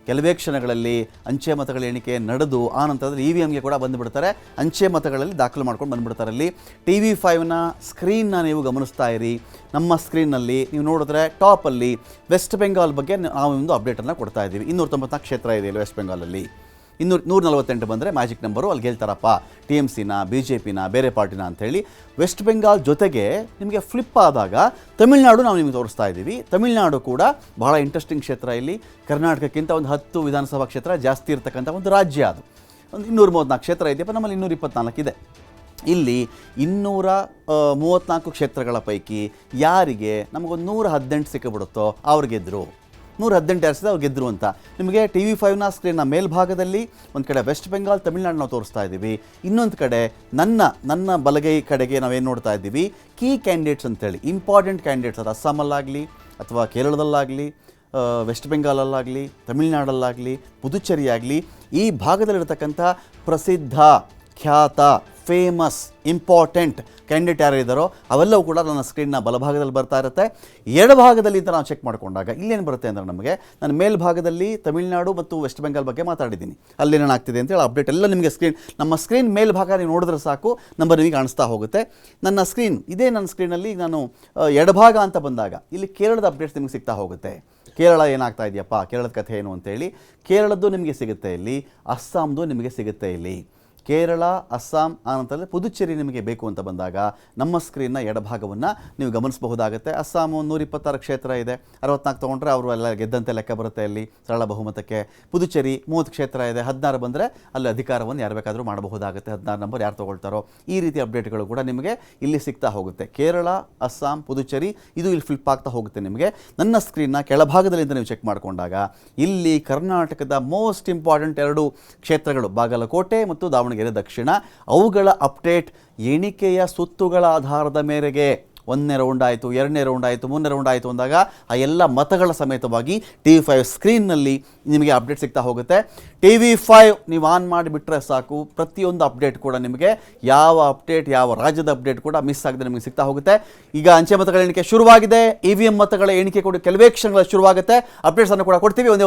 ಕೆಲವೇ ಕ್ಷಣಗಳಲ್ಲಿ ಅಂಚೆ ಮತಗಳ ಎಣಿಕೆ ನಡೆದು ಆ ನಂತರದಲ್ಲಿ EVMಗೆ ಕೂಡ ಬಂದುಬಿಡ್ತಾರೆ. ಅಂಚೆ ಮತಗಳಲ್ಲಿ ದಾಖಲು ಮಾಡ್ಕೊಂಡು ಬಂದುಬಿಡ್ತಾರೆ. ಅಲ್ಲಿ TV5ನ ಸ್ಕ್ರೀನ್ನ ನೀವು ಗಮನಿಸ್ತಾ ಇರಿ. ನಮ್ಮ ಸ್ಕ್ರೀನ್ನಲ್ಲಿ ನೀವು ನೋಡಿದ್ರೆ ಟಾಪಲ್ಲಿ ವೆಸ್ಟ್ ಬೆಂಗಾಲ್ ಬಗ್ಗೆ ನಾವು ಒಂದು ಅಪ್ಡೇಟನ್ನು ಕೊಡ್ತಾ ಇದ್ದೀವಿ. 294 ಕ್ಷೇತ್ರ ಇದೆ ವೆಸ್ಟ್ ಬೆಂಗಾಲಲ್ಲಿ. 148 ಬಂದರೆ ಮ್ಯಾಜಿಕ್ ನಂಬರು, ಅಲ್ಲಿ ಗೆಲ್ತಾರಪ್ಪ TMCನ, BJPನ, ಬೇರೆ ಪಾರ್ಟಿನ ಅಂಥೇಳಿ. ವೆಸ್ಟ್ ಬೆಂಗಾಲ್ ಜೊತೆಗೆ ನಿಮಗೆ ಫ್ಲಿಪ್ ಆದಾಗ ತಮಿಳುನಾಡು ನಾವು ನಿಮಗೆ ತೋರಿಸ್ತಾ ಇದ್ದೀವಿ. ತಮಿಳುನಾಡು ಕೂಡ ಬಹಳ ಇಂಟ್ರೆಸ್ಟಿಂಗ್ ಕ್ಷೇತ್ರ. ಇಲ್ಲಿ ಕರ್ನಾಟಕಕ್ಕಿಂತ ಒಂದು 10 ವಿಧಾನಸಭಾ ಕ್ಷೇತ್ರ ಜಾಸ್ತಿ ಇರತಕ್ಕಂಥ ಒಂದು ರಾಜ್ಯ. ಅದು ಒಂದು 234 ಕ್ಷೇತ್ರ ಇದೆಯಪ್ಪ, ನಮ್ಮಲ್ಲಿ 224 ಇದೆ. ಇಲ್ಲಿ 234 ಕ್ಷೇತ್ರಗಳ ಪೈಕಿ ಯಾರಿಗೆ ನಮಗೊಂದು 118 ಸಿಕ್ಕಿಬಿಡುತ್ತೋ ಅವ್ರು ಗೆದ್ದರು. 118 ಯಾರಿಸಿದೆ ಅವ್ರು ಗೆದ್ದರು ಅಂತ. ನಿಮಗೆ TV5ನ ಸ್ಕ್ರೀನ್ನ ಮೇಲ್ಭಾಗದಲ್ಲಿ ಒಂದು ಕಡೆ ವೆಸ್ಟ್ ಬೆಂಗಾಲ್ ತಮಿಳುನಾಡು ನಾವು ತೋರಿಸ್ತಾ ಇದ್ದೀವಿ. ಇನ್ನೊಂದು ಕಡೆ ನನ್ನ ಬಲಗೈ ಕಡೆಗೆ ನಾವೇನು ನೋಡ್ತಾ ಇದ್ದೀವಿ, ಕೀ ಕ್ಯಾಂಡಿಡೇಟ್ಸ್ ಅಂತೇಳಿ, ಇಂಪಾರ್ಟೆಂಟ್ ಕ್ಯಾಂಡಿಡೇಟ್ಸ್. ಅದು ಅಸ್ಸಾಮಲ್ಲಾಗಲಿ ಅಥವಾ ಕೇರಳದಲ್ಲಾಗಲಿ, ವೆಸ್ಟ್ ಬೆಂಗಾಲಲ್ಲಾಗಲಿ, ತಮಿಳುನಾಡಲ್ಲಾಗಲಿ, ಪುದುಚೇರಿ ಆಗಲಿ, ಈ ಭಾಗದಲ್ಲಿರ್ತಕ್ಕಂಥ ಪ್ರಸಿದ್ಧ, ಖ್ಯಾತ, ಫೇಮಸ್, ಇಂಪಾರ್ಟೆಂಟ್ ಕ್ಯಾಂಡಿಡೇಟ್ ಯಾರು ಇದ್ದಾರೋ ಅವೆಲ್ಲವೂ ಕೂಡ ನನ್ನ ಸ್ಕ್ರೀನ್ನ ಬಲಭಾಗದಲ್ಲಿ ಬರ್ತಾ ಇರುತ್ತೆ. ಎಡಭಾಗದಲ್ಲಿ ಅಂತ ನಾವು ಚೆಕ್ ಮಾಡಿಕೊಂಡಾಗ ಇಲ್ಲೇನು ಬರುತ್ತೆ ಅಂದರೆ ನಮಗೆ, ನಾನು ಮೇಲ್ಭಾಗದಲ್ಲಿ ತಮಿಳುನಾಡು ಮತ್ತು ವೆಸ್ಟ್ ಬೆಂಗಾಲ್ ಬಗ್ಗೆ ಮಾತಾಡಿದ್ದೀನಿ. ಅಲ್ಲೇನಾಗ್ತಿದೆ ಅಂತೇಳಿ ಅಪ್ಡೇಟ್ ಎಲ್ಲ ನಿಮಗೆ ನಮ್ಮ ಸ್ಕ್ರೀನ್ ಮೇಲ್ಭಾಗ ನೀವು ನೋಡಿದ್ರೆ ಸಾಕು, ನಂಬರ್ ನಿಮಗೆ ಕಾಣಿಸ್ತಾ ಹೋಗುತ್ತೆ. ನನ್ನ ಸ್ಕ್ರೀನಲ್ಲಿ ನಾನು ಎಡಭಾಗ ಅಂತ ಬಂದಾಗ ಇಲ್ಲಿ ಕೇರಳದ ಅಪ್ಡೇಟ್ಸ್ ನಿಮಗೆ ಸಿಗ್ತಾ ಹೋಗುತ್ತೆ. ಕೇರಳ ಏನಾಗ್ತಾ ಇದೆಯಪ್ಪ, ಕೇರಳದ ಕಥೆ ಏನು ಅಂತೇಳಿ ಕೇರಳದ್ದು ನಿಮಗೆ ಸಿಗುತ್ತೆ ಇಲ್ಲಿ, ಅಸ್ಸಾಂದು ನಿಮಗೆ ಸಿಗುತ್ತೆ ಇಲ್ಲಿ. ಕೇರಳ, ಅಸ್ಸಾಂ, ಆನಂತರ ಪುದುಚೇರಿ ನಿಮಗೆ ಬೇಕು ಅಂತ ಬಂದಾಗ ನಮ್ಮ ಸ್ಕ್ರೀನ್ನ ಎಡಭಾಗವನ್ನು ನೀವು ಗಮನಿಸಬಹುದಾಗುತ್ತೆ. ಅಸ್ಸಾಂ 126 ಕ್ಷೇತ್ರ ಇದೆ, 64 ತೊಗೊಂಡ್ರೆ ಅವರು ಎಲ್ಲ ಗೆದ್ದಂತೆ ಲೆಕ್ಕ ಬರುತ್ತೆ ಅಲ್ಲಿ ಸರಳ ಬಹುಮತಕ್ಕೆ. ಪುದುಚೇರಿ 30 ಕ್ಷೇತ್ರ ಇದೆ, 16 ಬಂದರೆ ಅಲ್ಲಿ ಅಧಿಕಾರವನ್ನು ಯಾರು ಬೇಕಾದರೂ ಮಾಡಬಹುದಾಗುತ್ತೆ. 16 ನಂಬರ್ ಯಾರು ತೊಗೊಳ್ತಾರೋ ಈ ರೀತಿ ಅಪ್ಡೇಟ್ಗಳು ಕೂಡ ನಿಮಗೆ ಇಲ್ಲಿ ಸಿಗ್ತಾ ಹೋಗುತ್ತೆ. ಕೇರಳ, ಅಸ್ಸಾಂ, ಪುದುಚೇರಿ ಇದು ಇಲ್ಲಿ ಫ್ಲಿಪ್ ಆಗ್ತಾ ಹೋಗುತ್ತೆ ನಿಮಗೆ. ನನ್ನ ಸ್ಕ್ರೀನ್ನ ಕೆಳಭಾಗದಲ್ಲಿಂದ ನೀವು ಚೆಕ್ ಮಾಡಿಕೊಂಡಾಗ ಇಲ್ಲಿ ಕರ್ನಾಟಕದ ಮೋಸ್ಟ್ ಇಂಪಾರ್ಟೆಂಟ್ 2 ಕ್ಷೇತ್ರಗಳು, ಬಾಗಲಕೋಟೆ ಮತ್ತು ದಾವಣಗೆರೆ ದಕ್ಷಿಣ, ಅವುಗಳ ಅಪ್ಡೇಟ್ ಎಣಿಕೆಯ ಸುತ್ತುಗಳ ಆಧಾರದ ಮೇರೆಗೆ 1ನೇ ರೌಂಡ್ ಆಯಿತು, 2ನೇ ರೌಂಡ್ ಆಯಿತು, 3ನೇ ರೌಂಡ್ ಆಯಿತು ಅಂದಾಗ ಆ ಎಲ್ಲ ಮತಗಳ ಸಮೇತವಾಗಿ TV5 ಸ್ಕ್ರೀನ್ನಲ್ಲಿ ನಿಮಗೆ ಅಪ್ಡೇಟ್ ಸಿಗ್ತಾ ಹೋಗುತ್ತೆ. TV5 ನೀವು ಆನ್ ಮಾಡಿಬಿಟ್ರೆ ಸಾಕು, ಪ್ರತಿಯೊಂದು ಅಪ್ಡೇಟ್ ಕೂಡ ನಿಮಗೆ ಯಾವ ಅಪ್ಡೇಟ್, ಯಾವ ರಾಜ್ಯದ ಅಪ್ಡೇಟ್ ಕೂಡ ಮಿಸ್ ಆಗದೆ ನಿಮಗೆ ಸಿಗ್ತಾ ಹೋಗುತ್ತೆ. ಈಗ ಅಂಚೆ ಮತಗಳ ಎಣಿಕೆ ಶುರುವಾಗಿದೆ, EVM ಮತಗಳ ಎಣಿಕೆ ಕೂಡ ಕೆಲವೇ ಕ್ಷಣಗಳಲ್ಲಿ ಶುರುವಾಗುತ್ತೆ. ಅಪ್ಡೇಟ್ಸನ್ನು ಕೂಡ ಕೊಡ್ತೀವಿ.